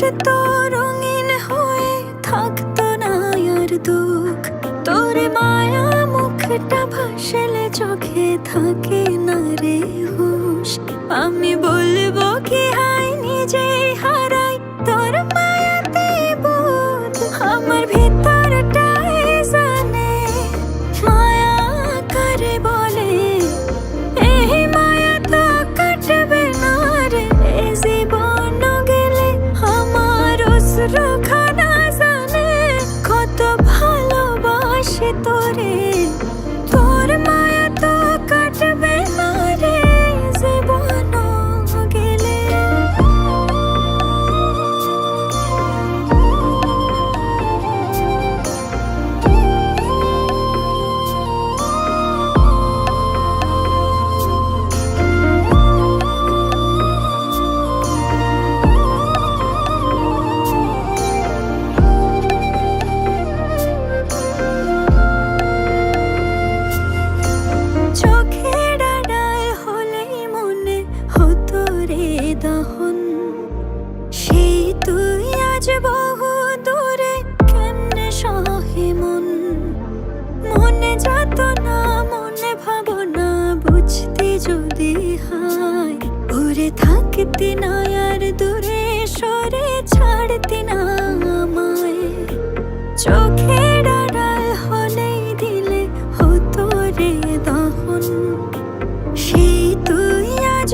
কাটতো রঙিন হয়ে, থাকতো না আর দুঃখ। তোর মায়া মুখটা ভাসলে চোখে থাকে না রে হুঁশ। আমি বলবো কি হাই নিজেই হারাই তোর মায়াতে বোধ। আমার ভিতরটাই জানে মায়া করে বলে, এই মায়া তো কাটবে না রে জীবন গেলে। আমার অশ্রুখানা জানে কত ভালোবাসি তোরে, তোর মায়া তো কাটবে না রে জীবন গেলে। চোখের আড়াল হলেই মনে হতো রে দহন, সেই তুই আজ বহু দূরে কেমনে সহে মন। মনে যত না মনে ভাবনা বুঝতে যদি হয়, উড়ে থাকতে না আর দূরে সরে ছাড়তে না আমায়। চোখের আড়াল হলেই দিলে হতো রে দহন, সেই তুই আজ